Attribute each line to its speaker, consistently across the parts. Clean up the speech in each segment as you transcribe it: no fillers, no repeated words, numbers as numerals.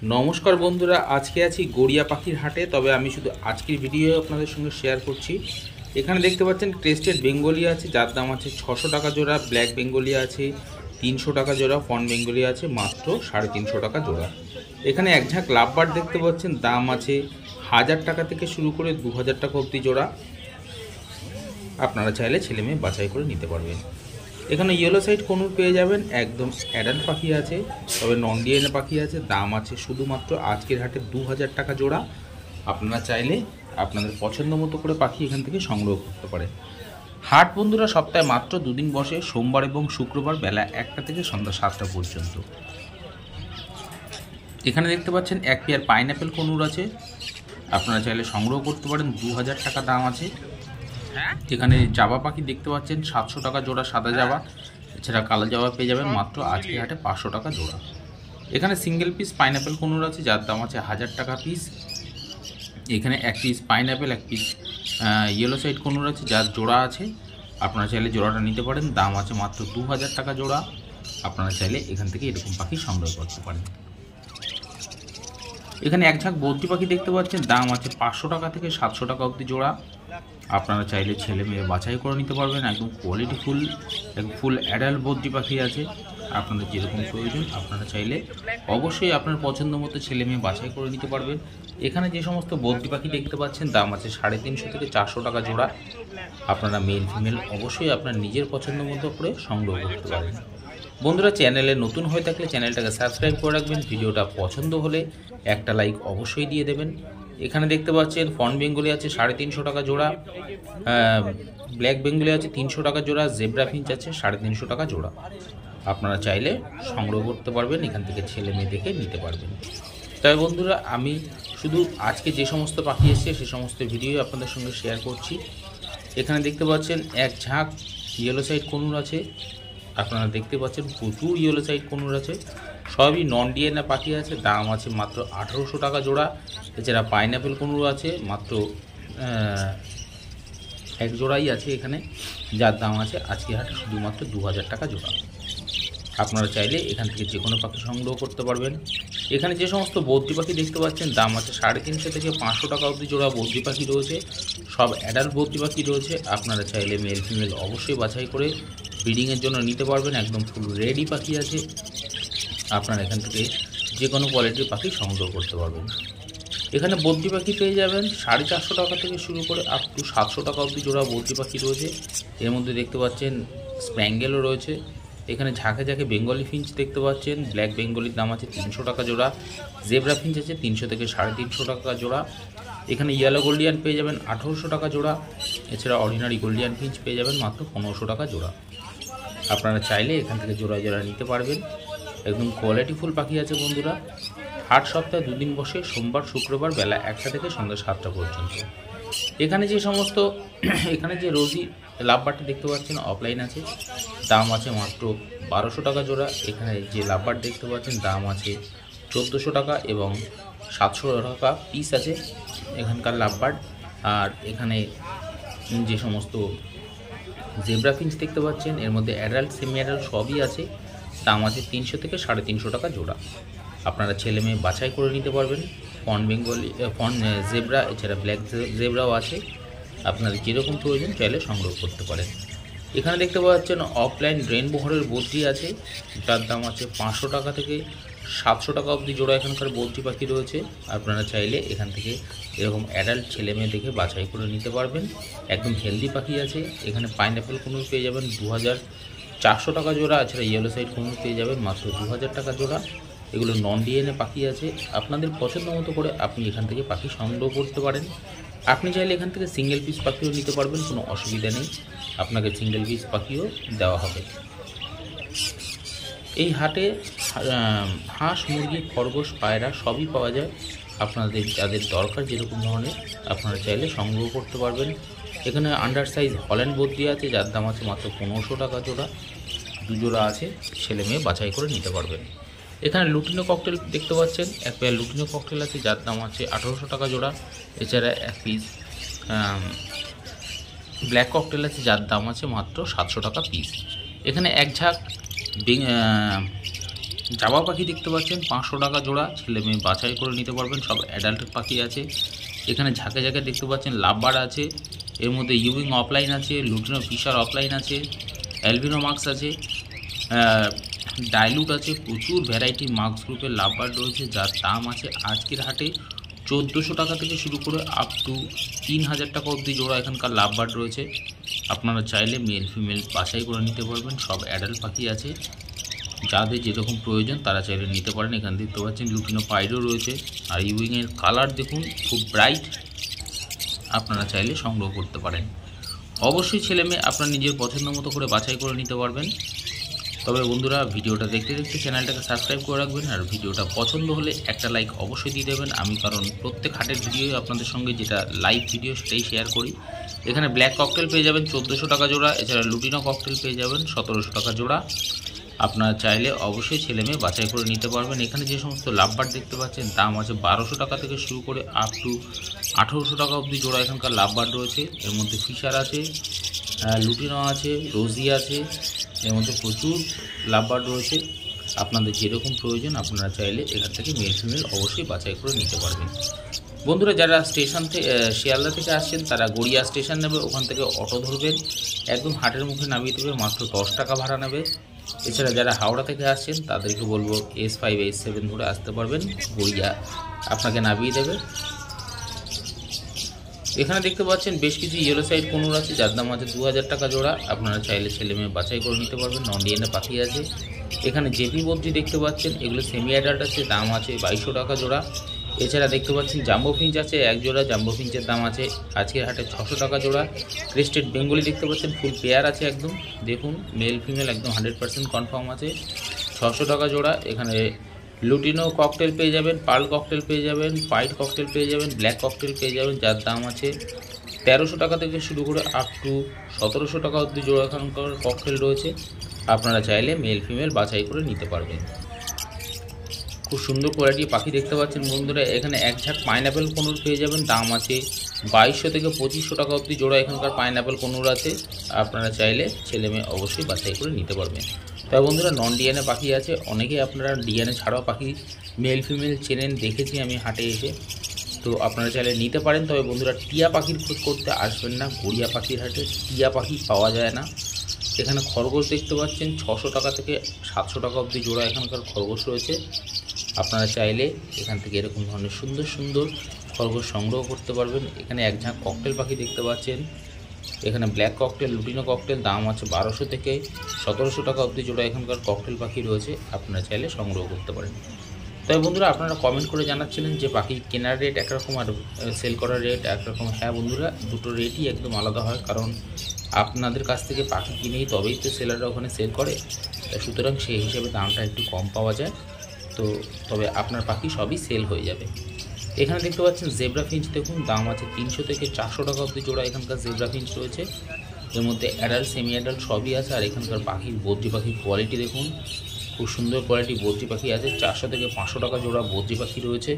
Speaker 1: নমস্কার বন্ধুরা, আজকে আছি গড়িয়া পাখির হাটে। তবে আমি শুধু আজকের ভিডিও আপনাদের সঙ্গে শেয়ার করছি। এখানে দেখতে পাচ্ছেন ক্রেস্টেড বেঙ্গলি আছে, যার দাম আছে 600 টাকা জোড়া। ব্ল্যাক বেঙ্গলি আছে 300 টাকা জোড়া। ফন বেঙ্গলি আছে মাত্র 350 টাকা জোড়া। এখানে এক ঝাঁক লাভবার্ড দেখতে পাচ্ছেন, দাম আছে 1000 টাকা থেকে শুরু করে 2000 টাকা অবধি জোড়া। আপনারা চাইলে ছেলে মেয়ে বাছাই করে নিতে পারবেন। এখানে ইয়েলো সাইড কনুর পেয়ে যাবেন, একদম অ্যাডাল্ট পাখি আছে, তবে নন ডিএনএ পাখি আছে। দাম আছে শুধুমাত্র আজকের হাটে 2000 টাকা জোড়া। আপনারা চাইলে আপনাদের পছন্দ মতো করে পাখি এখান থেকে সংগ্রহ করতে পারেন। হাট বন্ধুরা সপ্তাহে মাত্র দুদিন বসে, সোমবার এবং শুক্রবার বেলা 1টা থেকে সন্ধ্যা 7টা পর্যন্ত। এখানে দেখতে পাচ্ছেন এক পেয়ার পাইনঅ্যাপেল কনুর আছে, আপনারা চাইলে সংগ্রহ করতে পারেন। 2000 টাকা দাম আছে। এখানে জাবা পাখি দেখতে পাচ্ছেন 700 টাকা জোড়া সাদা জাবা। এছাড়া কালো জাবা পেয়ে যাবেন মাত্র আজকে হাটে 500 টাকা জোড়া। এখানে সিঙ্গেল পিস পাইনঅ্যাপেল কনুর আছে, যার দাম আছে 1000 টাকা পিস। এখানে এক পিস পাইনঅ্যাপেল, এক পিস ইয়েলো সাইড কনুর আছে, যার জোড়া আছে। আপনারা চাইলে জোড়াটা নিতে পারেন, দাম আছে মাত্র 2000 টাকা জোড়া। আপনারা চাইলে এখান থেকে এরকম পাখি সংগ্রহ করতে পারেন। এখানে এক ঝাঁক বদ্রি পাখি দেখতে পাচ্ছেন, দাম আছে 500 টাকা থেকে 700 টাকা অবধি জোড়া। আপনারা চাইলে ছেলে মেয়ে বাছাই করে নিতে পারবেন। একদম কোয়ালিটিফুল ফুল অ্যাডাল্ট বদ্রি পাখি আছে। আপনাদের যেরকম প্রয়োজন আপনারা চাইলে অবশ্যই আপনার পছন্দ মতো ছেলে মেয়ে বাছাই করে নিতে পারবেন। এখানে যে সমস্ত বদ্রি পাখি দেখতে পাচ্ছেন, দাম আছে 350 থেকে 400 টাকা জোড়া। আপনারা মেল ফিমেল অবশ্যই আপনার নিজের পছন্দ মতো করে সংগ্রহ করতে পারেন। বন্ধুরা, চ্যানেলে নতুন হয়ে থাকলে চ্যানেলটাকে সাবস্ক্রাইব করে রাখবেন। ভিডিওটা পছন্দ হলে একটা লাইক অবশ্যই দিয়ে দেবেন। এখানে দেখতে পাচ্ছেন ফন বেঙ্গলি আছে 350 টাকা জোড়া, ব্ল্যাক বেঙ্গলি আছে 300 টাকা জোড়া, জেব্রা ফিঞ্চ আছে 350 টাকা জোড়া। আপনারা চাইলে সংগ্রহ করতে পারবেন, এখান থেকে ছেলে মেয়ে দেখে নিতে পারবেন। তবে বন্ধুরা, আমি শুধু আজকে যে সমস্ত পাখি এসছে সে সমস্ত ভিডিও আপনাদের সঙ্গে শেয়ার করছি। এখানে দেখতে পাচ্ছেন এক ঝাঁক ইয়েলো সাইড কনুর আছে, আপনারা দেখতে পাচ্ছেন প্রচুর ইয়েলো সাইড কনুর আছে। সবই নন ডিএনএ পাখি আছে, দাম আছে মাত্র 1800 টাকা জোড়া। এছাড়া পাইনঅ্যাপেল কনুর আছে মাত্র এক জোড়াই আছে এখানে, যার দাম আছে আজকে হাটে শুধুমাত্র 2000 টাকা জোড়া। আপনারা চাইলে এখান থেকে যে কোনো পাখি সংগ্রহ করতে পারবেন। এখানে যে সমস্ত বদ্রি পাখি দেখতে পাচ্ছেন, দাম আছে 350 থেকে 500 টাকা অবধি জোড়া বদ্রি পাখি রয়েছে। সব অ্যাডাল্ট বদ্রি পাখি রয়েছে। আপনারা চাইলে মেল ফিমেল অবশ্যই বাছাই করে ব্রিডিংয়ের জন্য নিতে পারবেন। একদম ফুল রেডি পাখি আছে। আপনারা এখান থেকে যে কোনো কোয়ালিটির পাখি সংগ্রহ করতে পারবেন। এখানে বদ্রি পাখি পেয়ে যাবেন 450 টাকা থেকে শুরু করে আপ টু 700 টাকা অবধি জোড়া বদ্রি পাখি রয়েছে। এর মধ্যে দেখতে পাচ্ছেন স্প্যাঙ্গেলও রয়েছে। এখানে ঝাঁকে ঝাঁকে বেঙ্গলি ফিঞ্চ দেখতে পাচ্ছেন, ব্ল্যাক বেঙ্গলির দাম আছে 300 টাকা জোড়া। জেব্রা ফিঞ্চ আছে 300 থেকে 350 টাকা জোড়া। এখানে ইয়েলো গোল্ডিয়ান পেয়ে যাবেন 1800 টাকা জোড়া। এছাড়া অর্ডিনারি গোল্ডিয়ান ফিঞ্চ পেয়ে যাবেন মাত্র 1500 টাকা জোড়া। আপনারা চাইলে এখান থেকে জোড়া জোড়া নিতে পারবেন। একদম কোয়ালিটিফুল পাখি আছে বন্ধুরা। হাট সপ্তাহে দুদিন বসে, সোমবার শুক্রবার বেলা 1টা থেকে সন্ধ্যা 7টা পর্যন্ত। এখানে যে রোজি লাভবারটি দেখতে পাচ্ছেন অফলাইন আছে, দাম আছে মাত্র 1200 টাকা জোড়া। এখানে যে লাভবার দেখতে পাচ্ছেন, দাম আছে 1400 টাকা এবং 700 টাকা পিস আছে এখানকার লাভবার। আর এখানে যে সমস্ত জেব্রা ফিঞ্চ দেখতে পাচ্ছেন, এর মধ্যে অ্যাডাল্ট সেমি অ্যাডাল্ট সবই আছে, দাম আছে 300 থেকে 350 টাকা জোড়া। আপনারা ছেলে মেয়ে বাছাই করে নিতে পারবেন। ফন বেঙ্গলি, ফন জেব্রা, এছাড়া ব্ল্যাক জেব্রাও আছে। আপনাদের যেরকম প্রয়োজন চাইলে সংগ্রহ করতে পারেন। এখানে দেখতে পাচ্ছেন অফলাইন রেনবোহরের বদ্রি আছে, যার দাম আছে 500 টাকা থেকে 700 টাকা অবধি জোড়া। এখানকার বদ্রি পাখি রয়েছে। আপনারা চাইলে এখান থেকে এরকম অ্যাডাল্ট ছেলে মেয়ে দেখে বাছাই করে নিতে পারবেন। একদম হেলদি পাখি আছে। এখানে পাইনঅ্যাপেল কনুর পেয়ে যাবেন 2400 টাকা জোড়া। এছাড়া ইয়েলো সাইড কনুর পেয়ে যাবেন মাত্র 2000 টাকা জোড়া। এগুলো নন ডিএনএ পাখি আছে। আপনাদের পছন্দ মতো করে আপনি এখান থেকে পাখি সংগ্রহ করতে পারেন। আপনি চাইলে এখান থেকে সিঙ্গেল পিস পাখিও নিতে পারবেন, কোনো অসুবিধা নেই। আপনাকে সিঙ্গেল পিস পাখিও দেওয়া হবে। এই হাটে হাঁস, মুরগি, খরগোশ, পায়রা সবই পাওয়া যায়। আপনাদের যাদের দরকার যেরকম ধরনের আপনারা চাইলে সংগ্রহ করতে পারবেন। এখানে আন্ডার সাইজ হল্যান্ড বদ্রি আছে, যার দাম আছে মাত্র 1500 টাকা জোড়া। দুজোড়া আছে, ছেলে মেয়ে বাছাই করে নিতে পারবেন। এখানে লুটিনো ককটেল দেখতে পাচ্ছেন, এক পেয়ার লুটিনো ককটেল আছে, যার দাম আছে 1800 টাকা জোড়া। এছাড়া এক পিস ব্ল্যাক ককটেল আছে, যার দাম আছে মাত্র 700 টাকা পিস। এখানে এক ঝাঁক জাবা পাখি দেখতে পাচ্ছেন 500 টাকা জোড়া, ছেলে মেয়ে বাছাই করে নিতে পারবেন। সব অ্যাডাল্ট পাখি আছে। এখানে ঝাঁকে ঝাঁকে দেখতে পাচ্ছেন লাভবার্ড আছে, এর মধ্যে ইউইং অফলাইন আছে, লুটিনো ফিশার অফলাইন আছে, অ্যালবিনো মার্কস আছে, ডাইলুট আছে। প্রচুর ভ্যারাইটি মার্কস গ্রুপের লাভবার্ড রয়েছে, যার দাম আছে আজকের হাটে 1400 টাকা থেকে শুরু করে আপ টু 3000 টাকা অবধি জোড়া এখানকার লাভবার্ড রয়েছে। আপনারা চাইলে মেল ফিমেল বাছাই করে নিতে পারবেন। সব অ্যাডাল্ট পাখি আছে, যাদের যেরকম প্রয়োজন তারা চাইলে নিতে পারেন। এখানে দেখতে পাচ্ছেন লুটিনো পাইডো রয়েছে, আর ইউইংয়ের কালার দেখুন খুব ব্রাইট, আপনারা চাইলে সংগ্রহ করতে পারেন। অবশ্যই ছেলে মেয়ে আপনার নিজের পছন্দ মতো করে বাছাই করে নিতে পারবেন। তবে বন্ধুরা, ভিডিওটা দেখতে দেখতে চ্যানেলটাকে সাবস্ক্রাইব করে রাখবেন, আর ভিডিওটা পছন্দ হলে একটা লাইক অবশ্যই দিয়ে দেবেন। আমি কারণ প্রত্যেক হাটের ভিডিও আপনাদের সঙ্গে যেটা লাইভ ভিডিও সেটাই শেয়ার করি। এখানে ব্ল্যাক ককটেল পেয়ে যাবেন 1400 টাকা জোড়া, এছাড়া লুটিনো ককটেল পেয়ে যাবেন 1700 টাকা জোড়া। আপনারা চাইলে অবশ্যই ছেলে মেয়ে বাছাই করে নিতে পারবেন। এখানে যে সমস্ত লাভবার্ড দেখতে পাচ্ছেন দাম আছে 1200 টাকা থেকে শুরু করে আপ টু 1800 টাকা অবধি জোড়া এখানকার লাভবার্ড রয়েছে। এর মধ্যে ফিশার আছে, লুটিনো আছে, রোজি আছে, এর মধ্যে প্রচুর লাভবার্ড রয়েছে। আপনাদের যেরকম প্রয়োজন আপনারা চাইলে এখান থেকে মেল ফিমেল অবশ্যই বাছাই করে নিতে পারবেন। বন্ধুরা, যারা স্টেশন থেকে শিয়ালদা থেকে আসছেন তারা গড়িয়া স্টেশন নেবে, ওখান থেকে অটো ধরবেন, একদম হাটের মুখে নামিয়ে দেবে, মাত্র 10 টাকা ভাড়া নেবে। এছাড়া যারা হাওড়া থেকে আসছেন তাদেরকে বলবো S5 S7 ধরে আসতে পারবেন, গড়িয়া আপনাকে নামিয়ে দেবে। এখানে দেখতে পাচ্ছেন বেশ কিছু ইয়েলো সাইড কোনুর আছে, যার দাম আছে 2000 টাকা জোড়া। আপনারা চাইলে ছেলে মেয়ে বাছাই করে নিতে পারবেন। নন ডিএনএ পাখি আছে। এখানে জেপি বদ্রি দেখতে পাচ্ছেন, এগুলো সেমি অ্যাডাল্ট আছে, দাম আছে 2200 টাকা জোড়া। এছাড়া দেখতে পাচ্ছেন জাম্বো ফিঞ্চ আছে এক জোড়া, জাম্বো ফিঞ্চের দাম আছে আজকের হাটে 600 টাকা জোড়া। ক্রেস্টেড বেঙ্গলি দেখতে পাচ্ছেন ফুল পেয়ার আছে একদম, দেখুন মেল ফিমেল একদম 100% কনফার্ম আছে, 600 টাকা জোড়া। এখানে লুটিনো ককটেল পেয়ে যাবেন, পার্ল ককটেল পেয়ে যাবেন, হোয়াইট ককটেল পেয়ে যাবেন, ব্ল্যাক ককটেল পেয়ে যাবেন, যার দাম আছে 1300 টাকা থেকে শুরু করে আপ টু 1700 টাকা অবধি জোড়া এখানকার ককটেল রয়েছে। আপনারা চাইলে মেল ফিমেল বাছাই করে নিতে পারবেন। খুব সুন্দর কোয়ালিটির পাখি দেখতে পাচ্ছেন বন্ধুরা। এখানে এক ঝাঁক পাইনঅ্যাপেল কোনুর পেয়ে যাবেন, দাম আছে 2200 থেকে 2500 টাকা অবধি জোড়া এখানকার পাইনঅ্যাপেল কোনুর আছে। আপনারা চাইলে ছেলে মেয়ে অবশ্যই বাছাই করে নিতে পারবেন। তবে বন্ধুরা, নন ডিএনএ পাখি আছে, অনেকেই আপনারা ডিএনএ ছাড়াও পাখি মেল ফিমেল চেনেন, দেখেছি আমি হাটে এসে, তো আপনারা চাইলে নিতে পারেন। তবে বন্ধুরা, টিয়া পাখির খোঁজ করতে আসবেন না, গড়িয়া পাখির হাটে টিয়া পাখি পাওয়া যায় না। এখানে খরগোশ দেখতে পাচ্ছেন 600 টাকা থেকে 700 টাকা অবধি জোড়া এখানকার খরগোশ রয়েছে। আপনারা চাইলে এখান থেকে এরকম ধরনের সুন্দর সুন্দর খরগোশ সংগ্রহ করতে পারবেন। এখানে এক ঝাঁক ককটেল পাখি দেখতে পাচ্ছেন, এখানে ব্ল্যাক ককটেল, লুটিনো ককটেল, দাম আছে 1200 থেকে 1700 টাকা অবধি জোড়া এখানকার ককটেল পাখি রয়েছে। আপনারা চাইলে সংগ্রহ করতে পারেন। তবে বন্ধুরা, আপনারা কমেন্ট করে জানাচ্ছিলেন যে পাখি কেনার রেট একরকম আর সেল করার রেট একরকম। হ্যাঁ বন্ধুরা, দুটো রেটই একদম আলাদা হয়, কারণ আপনাদের কাছ থেকে পাখি কিনেই তবেই তো সেলাররা ওখানে সেল করে, সুতরাং সেই হিসেবে দামটা একটু কম পাওয়া যায়। তো তবে আপনার পাখি সবই সেল হয়ে যাবে। এখানে দেখতে পাচ্ছেন জেব্রা ফিঞ্চ, দেখুন দাম আছে 300 থেকে 400 টাকা অবধি জোড়া এখানকার জেব্রা ফিঞ্চ রয়েছে। এর মধ্যে অ্যাডাল্ট সেমি অ্যাডাল্ট সবই আছে। আর এখানকার পাখির বদ্রি পাখির কোয়ালিটি দেখুন, খুব সুন্দর কোয়ালিটি বদ্রি পাখি আছে, 400 থেকে 500 টাকা জোড়া বদ্রি পাখি রয়েছে।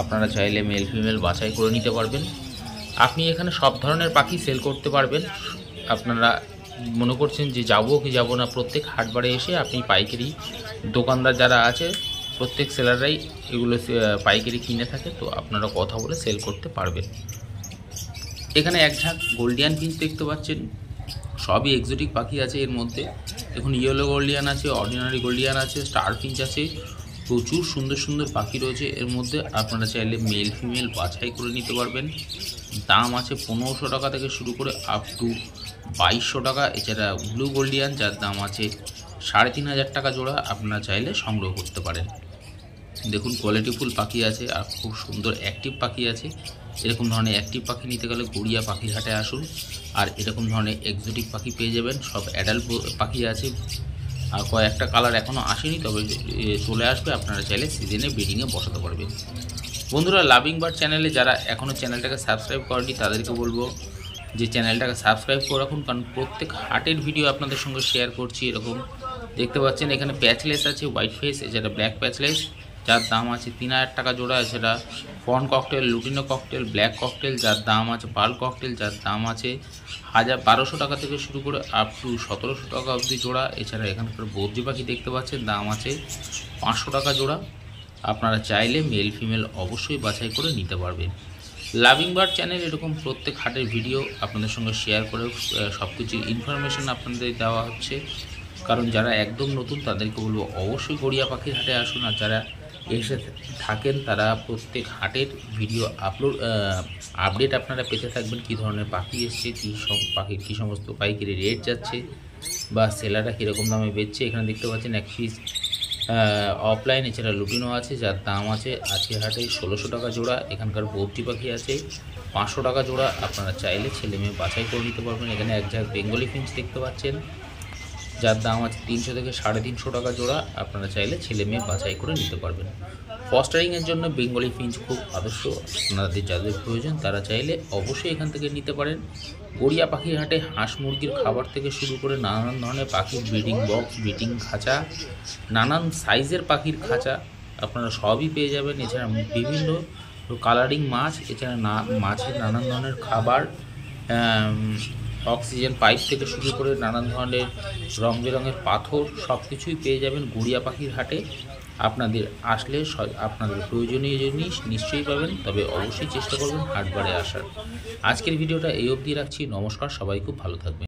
Speaker 1: আপনারা চাইলে মেল ফিমেল বাছাই করে নিতে পারবেন। আপনি এখানে সব ধরনের পাখি সেল করতে পারবেন। আপনারা মনে করছেন যে যাবো কি যাবো না, প্রত্যেক হাটবারে এসে আপনি পাইকারি দোকানদার যারা আছে প্রত্যেক সেলাররাই এগুলো পাইকারি কিনে থাকে, তো আপনারা কথা বলে সেল করতে পারবেন। এখানে এক ঝাঁক গোল্ডিয়ান ফিঞ্চ দেখতে পাচ্ছেন, সবই এক্সোটিক পাখি আছে। এর মধ্যে দেখুন ইয়েলো গোল্ডিয়ান আছে, অর্ডিনারি গোল্ডিয়ান আছে, স্টার ফিঞ্চ আছে, প্রচুর সুন্দর সুন্দর পাখি রয়েছে এর মধ্যে। আপনারা চাইলে মেল ফিমেল বাছাই করে নিতে পারবেন। দাম আছে 1500 টাকা থেকে শুরু করে আপ টু 2200 টাকা। এছাড়া ব্লু গোল্ডিয়ান, যার দাম আছে 3500 টাকা জোড়া, আপনারা চাইলে সংগ্রহ করতে পারেন। দেখুন কোয়ালিটিফুল পাখি আছে আর খুব সুন্দর অ্যাক্টিভ পাখি আছে। এরকম ধরনের অ্যাক্টিভ পাখি নিতে গেলে গড়িয়া পাখির হাটে আসুন। আর এরকম ধরনের এক্সোটিক পাখি পেয়ে যাবেন, সব অ্যাডাল্ট পাখি আছে। আর কয়েকটা কালার এখনও আসেনি, তবে চলে আসবে। আপনারা চাইলে সিজনে ব্রিডিংয়ে বসাতে পারবেন। বন্ধুরা, লাভিং বার্ড চ্যানেলে যারা এখনও চ্যানেলটাকে সাবস্ক্রাইব করেনি তাদেরকে বলবো যে চ্যানেলটাকে সাবস্ক্রাইব করে রাখুন, কারণ প্রত্যেক হাটের ভিডিও আপনাদের সঙ্গে শেয়ার করছি। এরকম দেখতে পাচ্ছেন এখানে প্যাচলেস আছে, হোয়াইট ফেস, এছাড়া ব্ল্যাক প্যাচলেস, যার দাম আছে 3000 টাকা জোড়া। এছাড়া fawn cockatiel, lutino cockatiel, black cockatiel যার দাম আছে, পার্ল ককটেল যার দাম আছে 1200 টাকা থেকে শুরু করে আপ টু 1700 টাকা অবধি জোড়া। এছাড়া এখানকার বদ্রি পাখি দেখতে পাচ্ছেন, দাম আছে 500 টাকা জোড়া। আপনারা চাইলে মেল ফিমেল অবশ্যই বাছাই করে নিতে পারবেন। লাভিং বার্ড চ্যানেল এরকম প্রত্যেক হাটের ভিডিও আপনাদের সঙ্গে শেয়ার করে সব কিছু ইনফরমেশান আপনাদের দেওয়া হচ্ছে। কারণ যারা একদম নতুন তাদেরকে বলবো অবশ্যই গড়িয়া পাখির হাটে আসুন। আর যারা এসে থাকেন তারা প্রত্যেক হাটের ভিডিও আপডেট আপনারা পেতে থাকবেন, কী ধরনের পাখি এসছে, কী সব পাখির কী সমস্ত পাইকারি রেট যাচ্ছে বা সেলাররা কীরকম দামে বেচছে। এখানে দেখতে পাচ্ছেন এক পিস অফলাইন। এছাড়া লুটিনো আছে যার দাম আছে আজকের হাটে 1600 টাকা জোড়া। এখানকার বদ্রি পাখি আছে 500 টাকা জোড়া। আপনারা চাইলে ছেলে মেয়ে বাছাই করে নিতে পারবেন। এখানে এক ঝাঁক বেঙ্গলি ফিঞ্চ দেখতে পাচ্ছেন যার দাম আছে 300 থেকে 350 টাকা জোড়া। আপনারা চাইলে ছেলে মেয়ে বাছাই করে নিতে পারবেন। ফস্টারিংয়ের জন্য বেঙ্গলি ফিঞ্চ খুব আদর্শ। আপনাদের যাদের প্রয়োজন তারা চাইলে অবশ্যই এখান থেকে নিতে পারেন। গড়িয়া পাখির হাটে হাঁস মুরগির খাবার থেকে শুরু করে নানান ধরনের পাখির ব্রিডিং বক্স, ব্রিডিং খাঁচা, নানান সাইজের পাখির খাঁচা আপনারা সবই পেয়ে যাবেন। এছাড়া বিভিন্ন কালারিং মাছ, এছাড়া মাছের নানান ধরনের খাবার, অক্সিজেন পাইপ থেকে শুরু করে নানান ধরনের রং বেরঙের পাথর সব কিছুই পেয়ে যাবেন গড়িয়া পাখির হাটে। আপনাদের আসলে আপনাদের প্রয়োজনীয় জিনিস নিশ্চয়ই পাবেন, তবে অবশ্যই চেষ্টা করবেন হাটবারে আসার। আজকের ভিডিওটা এই অবধি রাখছি। নমস্কার, সবাই খুব ভালো থাকবেন।